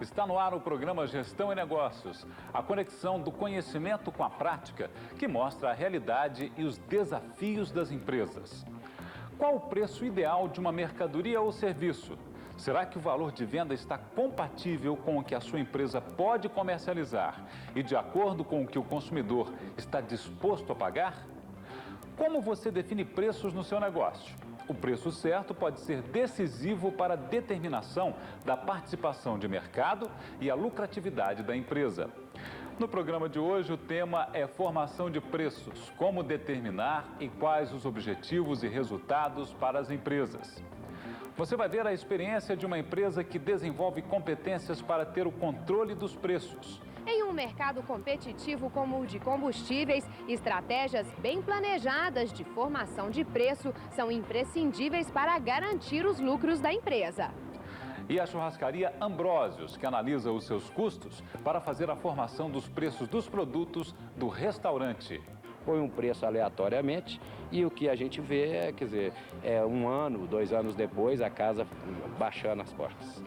Está no ar o programa Gestão e Negócios, a conexão do conhecimento com a prática, que mostra a realidade e os desafios das empresas. Qual o preço ideal de uma mercadoria ou serviço? Será que o valor de venda está compatível com o que a sua empresa pode comercializar e de acordo com o que o consumidor está disposto a pagar? Como você define preços no seu negócio? O preço certo pode ser decisivo para a determinação da participação de mercado e a lucratividade da empresa. No programa de hoje, o tema é formação de preços, como determinar e quais os objetivos e resultados para as empresas. Você vai ver a experiência de uma empresa que desenvolve competências para ter o controle dos preços. Em um mercado competitivo como o de combustíveis, estratégias bem planejadas de formação de preço são imprescindíveis para garantir os lucros da empresa. E a churrascaria Ambrósios, que analisa os seus custos para fazer a formação dos preços dos produtos do restaurante. Põe um preço aleatoriamente e o que a gente vê é, é 1 ano, 2 anos depois, a casa baixando as portas.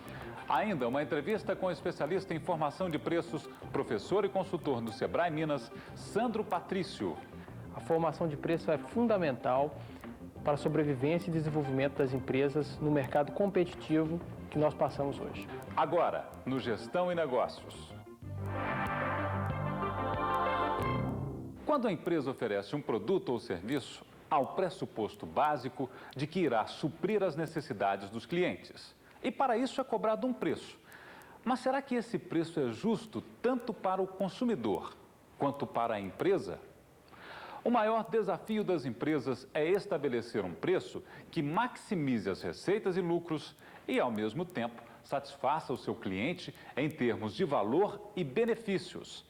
Ainda uma entrevista com o especialista em formação de preços, professor e consultor do Sebrae Minas, Sandro Patrício. A formação de preço é fundamental para a sobrevivência e desenvolvimento das empresas no mercado competitivo que nós passamos hoje. Agora, no Gestão e Negócios. Quando a empresa oferece um produto ou serviço, há o pressuposto básico de que irá suprir as necessidades dos clientes. E para isso é cobrado um preço. Mas será que esse preço é justo tanto para o consumidor quanto para a empresa? O maior desafio das empresas é estabelecer um preço que maximize as receitas e lucros e, ao mesmo tempo, satisfaça o seu cliente em termos de valor e benefícios.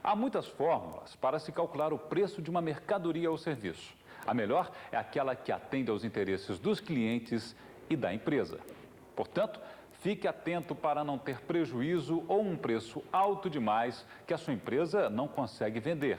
Há muitas fórmulas para se calcular o preço de uma mercadoria ou serviço. A melhor é aquela que atende aos interesses dos clientes e da empresa. Portanto, fique atento para não ter prejuízo ou um preço alto demais que a sua empresa não consegue vender.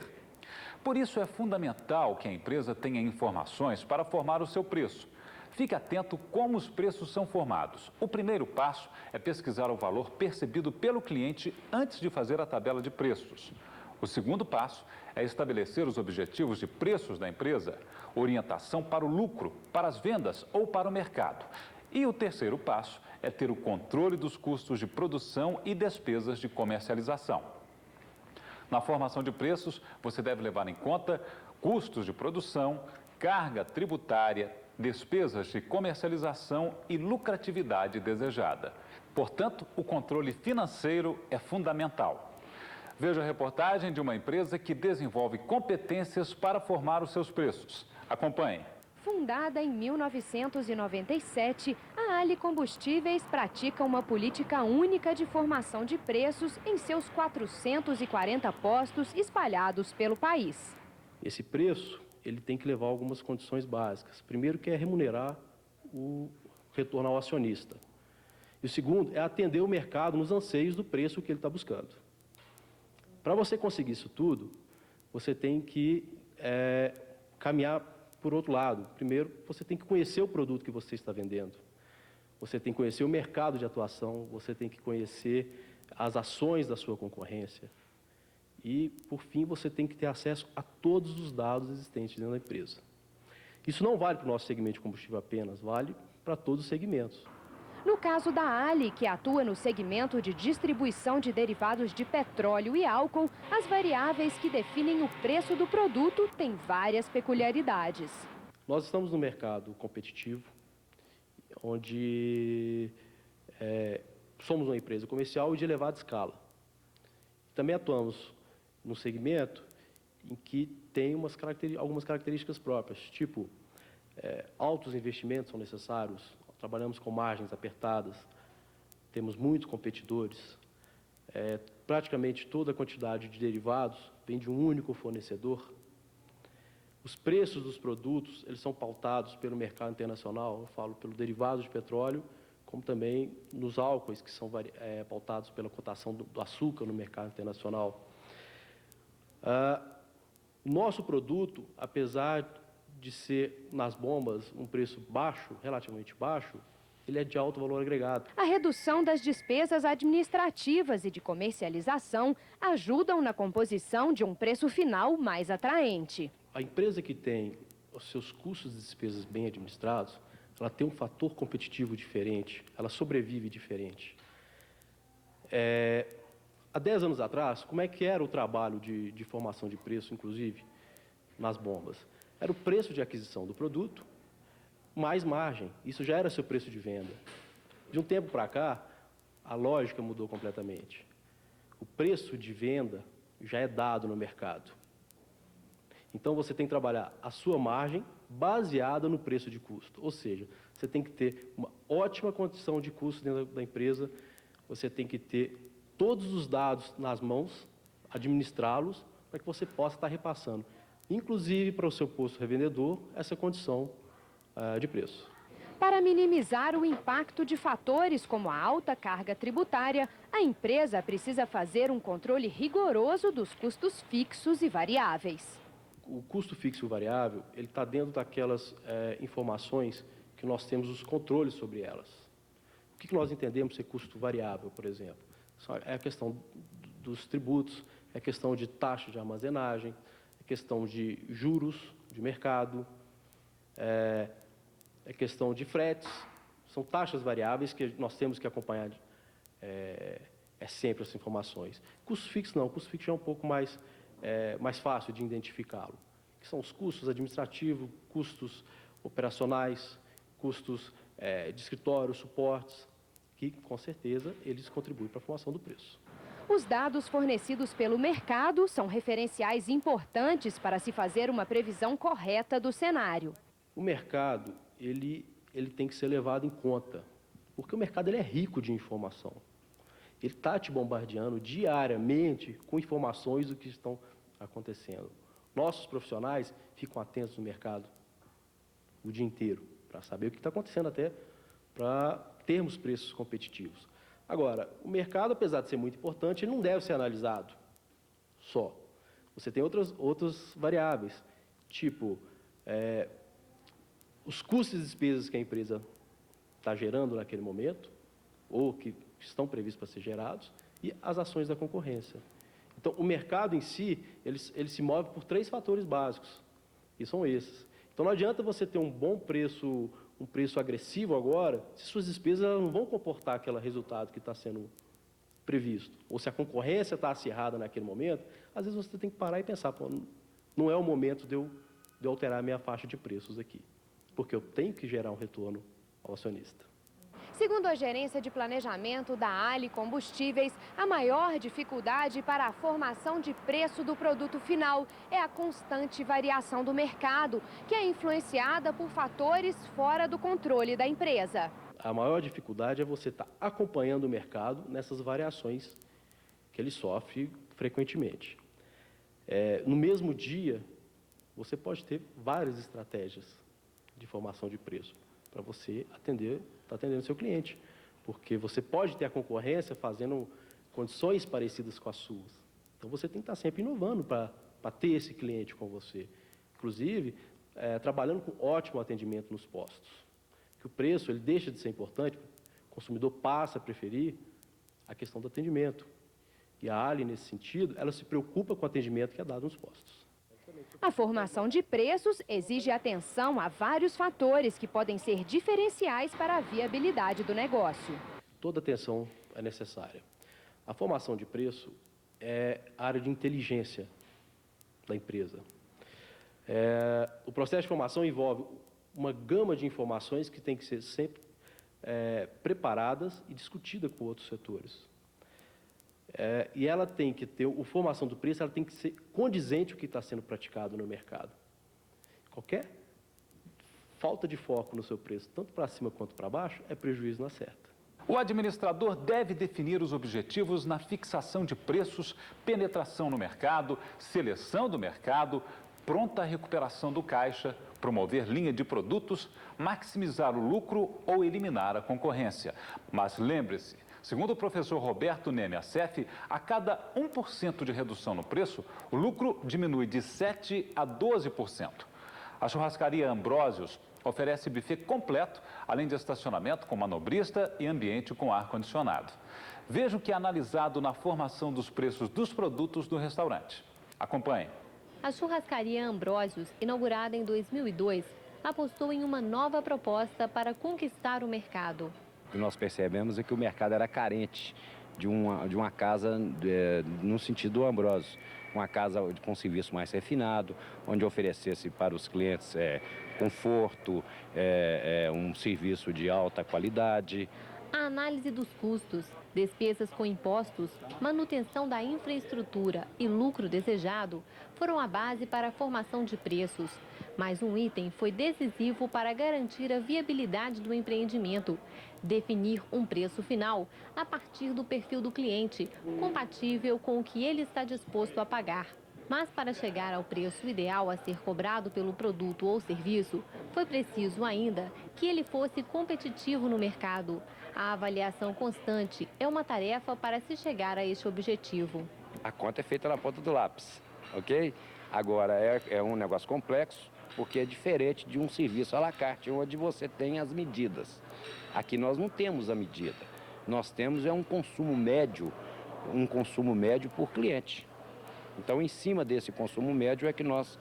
Por isso é fundamental que a empresa tenha informações para formar o seu preço. Fique atento como os preços são formados. O primeiro passo é pesquisar o valor percebido pelo cliente antes de fazer a tabela de preços. O segundo passo é estabelecer os objetivos de preços da empresa, orientação para o lucro, para as vendas ou para o mercado. E o terceiro passo é ter o controle dos custos de produção e despesas de comercialização. Na formação de preços, você deve levar em conta custos de produção, carga tributária, despesas de comercialização e lucratividade desejada. Portanto, o controle financeiro é fundamental. Veja a reportagem de uma empresa que desenvolve competências para formar os seus preços. Acompanhe. Fundada em 1997, a Ali Combustíveis pratica uma política única de formação de preços em seus 440 postos espalhados pelo país. Esse preço, ele tem que levar algumas condições básicas. Primeiro que é remunerar o retorno ao acionista. E o segundo é atender o mercado nos anseios do preço que ele está buscando. Para você conseguir isso tudo, você tem que caminhar por outro lado. Primeiro, você tem que conhecer o produto que você está vendendo. Você tem que conhecer o mercado de atuação, você tem que conhecer as ações da sua concorrência. E, por fim, você tem que ter acesso a todos os dados existentes dentro da empresa. Isso não vale para o nosso segmento de combustível apenas, vale para todos os segmentos. No caso da Ali, que atua no segmento de distribuição de derivados de petróleo e álcool, as variáveis que definem o preço do produto têm várias peculiaridades. Nós estamos no mercado competitivo, onde somos uma empresa comercial e de elevada escala. Também atuamos num segmento em que tem algumas características próprias, tipo, altos investimentos são necessários, trabalhamos com margens apertadas, temos muitos competidores, praticamente toda a quantidade de derivados vem de um único fornecedor. Os preços dos produtos, eles são pautados pelo mercado internacional, eu falo pelo derivado de petróleo, como também nos álcoois, que são pautados pela cotação do açúcar no mercado internacional. Nosso produto, apesar de ser, nas bombas, um preço baixo, relativamente baixo, ele é de alto valor agregado. A redução das despesas administrativas e de comercialização ajudam na composição de um preço final mais atraente. A empresa que tem os seus custos e despesas bem administrados, ela tem um fator competitivo diferente, ela sobrevive diferente. Há 10 anos atrás, como é que era o trabalho de formação de preço, inclusive, nas bombas? Era o preço de aquisição do produto, mais margem. Isso já era seu preço de venda. De um tempo para cá, a lógica mudou completamente. O preço de venda já é dado no mercado. Então, você tem que trabalhar a sua margem baseada no preço de custo. Ou seja, você tem que ter uma ótima condição de custo dentro da empresa, você tem que ter todos os dados nas mãos, administrá-los, para que você possa estar repassando, inclusive para o seu posto revendedor, essa condição de preço. Para minimizar o impacto de fatores como a alta carga tributária, a empresa precisa fazer um controle rigoroso dos custos fixos e variáveis. O custo fixo e variável, ele está dentro daquelas informações que nós temos os controles sobre elas. O que nós entendemos ser custo variável, por exemplo? É a questão dos tributos, é a questão de taxa de armazenagem, é a questão de juros de mercado, é questão de fretes. São taxas variáveis que nós temos que acompanhar sempre essas informações. Custo fixo não, custo fixo é um pouco mais fácil de identificá-lo, que são os custos administrativos, custos operacionais, custos de escritório, suportes, que, com certeza, eles contribuem para a formação do preço. Os dados fornecidos pelo mercado são referenciais importantes para se fazer uma previsão correta do cenário. O mercado, ele tem que ser levado em conta, porque o mercado ele é rico de informação. Ele está te bombardeando diariamente com informações do que estão acontecendo. Nossos profissionais ficam atentos no mercado o dia inteiro, para saber o que está acontecendo, até para termos preços competitivos. Agora, o mercado, apesar de ser muito importante, ele não deve ser analisado só. Você tem outras variáveis, tipo os custos e despesas que a empresa está gerando naquele momento, ou que estão previstos para ser gerados, e as ações da concorrência. Então, o mercado em si, ele se move por 3 fatores básicos, e são esses. Então, não adianta você ter um bom preço, um preço agressivo agora, se suas despesas não vão comportar aquele resultado que está sendo previsto. Ou se a concorrência está acirrada naquele momento, às vezes você tem que parar e pensar, pô, não é o momento de eu alterar a minha faixa de preços aqui, porque eu tenho que gerar um retorno ao acionista. Segundo a gerência de planejamento da Ali Combustíveis, a maior dificuldade para a formação de preço do produto final é a constante variação do mercado, que é influenciada por fatores fora do controle da empresa. A maior dificuldade é você estar acompanhando o mercado nessas variações que ele sofre frequentemente. No mesmo dia, você pode ter várias estratégias de formação de preço para você atendendo o seu cliente, porque você pode ter a concorrência fazendo condições parecidas com as suas. Então, você tem que estar sempre inovando para ter esse cliente com você. Inclusive, trabalhando com ótimo atendimento nos postos. Que o preço ele deixa de ser importante, o consumidor passa a preferir a questão do atendimento. E a Ali, nesse sentido, ela se preocupa com o atendimento que é dado nos postos. A formação de preços exige atenção a vários fatores que podem ser diferenciais para a viabilidade do negócio. Toda atenção é necessária. A formação de preço é a área de inteligência da empresa. O processo de formação envolve uma gama de informações que tem que ser sempre preparadas e discutida com outros setores. E ela tem que ter, a formação do preço, ela tem que ser condizente com o que está sendo praticado no mercado. Qualquer falta de foco no seu preço, tanto para cima quanto para baixo, é prejuízo na certa. O administrador deve definir os objetivos na fixação de preços, penetração no mercado, seleção do mercado, pronta recuperação do caixa, promover linha de produtos, maximizar o lucro ou eliminar a concorrência. Mas lembre-se, segundo o professor Roberto Neme Assef, a cada 1% de redução no preço, o lucro diminui de 7% a 12%. A churrascaria Ambrósios Oferece buffet completo, além de estacionamento com manobrista e ambiente com ar-condicionado. Veja o que é analisado na formação dos preços dos produtos do restaurante. Acompanhe. A churrascaria Ambrósios, inaugurada em 2002, apostou em uma nova proposta para conquistar o mercado. O que nós percebemos é que o mercado era carente de uma casa no sentido do Ambrósio. Uma casa com serviço mais refinado, onde oferecesse para os clientes conforto, um serviço de alta qualidade. A análise dos custos, despesas com impostos, manutenção da infraestrutura e lucro desejado foram a base para a formação de preços. Mas um item foi decisivo para garantir a viabilidade do empreendimento: definir um preço final a partir do perfil do cliente, compatível com o que ele está disposto a pagar. Mas para chegar ao preço ideal a ser cobrado pelo produto ou serviço, foi preciso ainda que ele fosse competitivo no mercado. A avaliação constante é uma tarefa para se chegar a este objetivo. A conta é feita na ponta do lápis, ok? Agora, é um negócio complexo, porque é diferente de um serviço à la carte, onde você tem as medidas. Aqui nós não temos a medida. Nós temos um consumo médio por cliente. Então, em cima desse consumo médio é que nós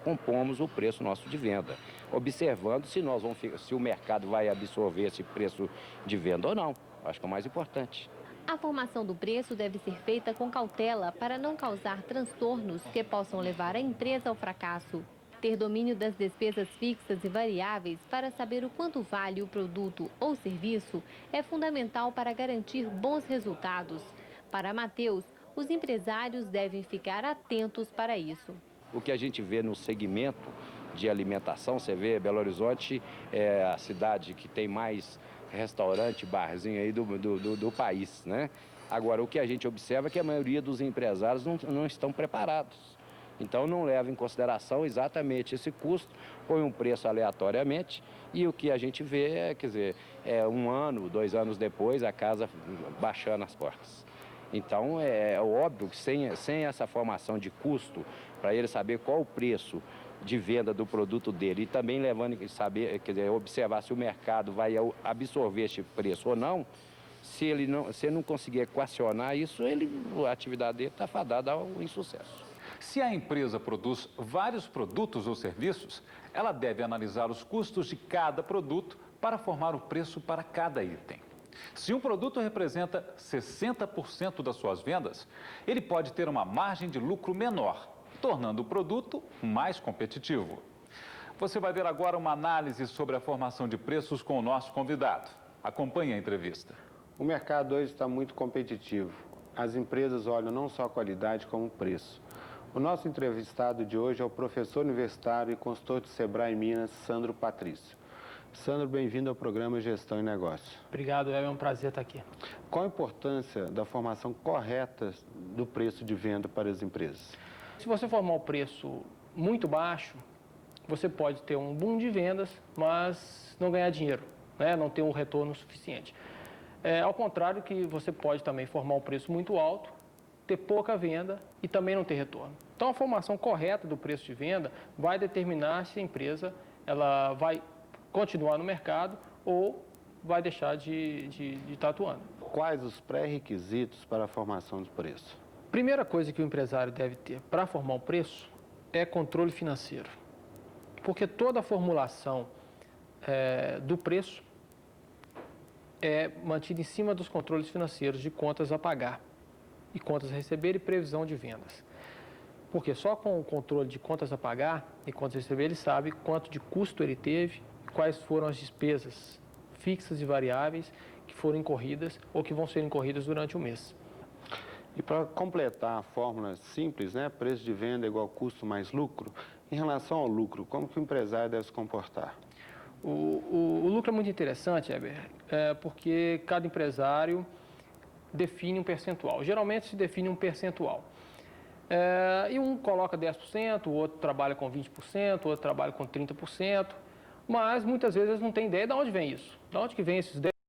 compomos o preço nosso de venda, observando se o mercado vai absorver esse preço de venda ou não. Acho que é o mais importante. A formação do preço deve ser feita com cautela para não causar transtornos que possam levar a empresa ao fracasso. Ter domínio das despesas fixas e variáveis para saber o quanto vale o produto ou serviço é fundamental para garantir bons resultados. Para Matheus, os empresários devem ficar atentos para isso. O que a gente vê no segmento de alimentação, você vê, Belo Horizonte é a cidade que tem mais restaurante, barzinho aí do país, né? Agora, o que a gente observa é que a maioria dos empresários não estão preparados. Então, não leva em consideração exatamente esse custo, põe um preço aleatoriamente e o que a gente vê é um ano, 2 anos depois, a casa baixando as portas. Então, é óbvio que sem essa formação de custo, para ele saber qual o preço de venda do produto dele e também levando a saber, observar se o mercado vai absorver este preço ou não, se ele não conseguir equacionar isso, a atividade dele está fadada ao insucesso. Se a empresa produz vários produtos ou serviços, ela deve analisar os custos de cada produto para formar o preço para cada item. Se um produto representa 60% das suas vendas, ele pode ter uma margem de lucro menor, tornando o produto mais competitivo. Você vai ver agora uma análise sobre a formação de preços com o nosso convidado. Acompanhe a entrevista. O mercado hoje está muito competitivo. As empresas olham não só a qualidade como o preço. O nosso entrevistado de hoje é o professor universitário e consultor do Sebrae Minas, Sandro Patrício. Sandro, bem-vindo ao programa Gestão e Negócio. Obrigado, é um prazer estar aqui. Qual a importância da formação correta do preço de venda para as empresas? Se você formar o preço muito baixo, você pode ter um boom de vendas, mas não ganhar dinheiro, né? Não ter um retorno suficiente. Ao contrário que você pode também formar um preço muito alto, ter pouca venda e também não ter retorno. Então, a formação correta do preço de venda vai determinar se a empresa ela vai continuar no mercado ou vai deixar de estar atuando. Quais os pré-requisitos para a formação do preço? Primeira coisa que o empresário deve ter para formar o preço é controle financeiro. Porque toda a formulação do preço é mantida em cima dos controles financeiros de contas a pagar e contas a receber e previsão de vendas. Porque só com o controle de contas a pagar e contas a receber ele sabe quanto de custo ele teve, quais foram as despesas fixas e variáveis que foram incorridas ou que vão ser incorridas durante o mês. E para completar a fórmula simples, né, preço de venda igual custo mais lucro, em relação ao lucro, como que o empresário deve se comportar? O lucro é muito interessante, Heber, porque cada empresário define um percentual. Geralmente se define um percentual. E um coloca 10%, o outro trabalha com 20%, o outro trabalha com 30%, mas muitas vezes eles não têm ideia de onde vem isso. De onde que vem esses 10%,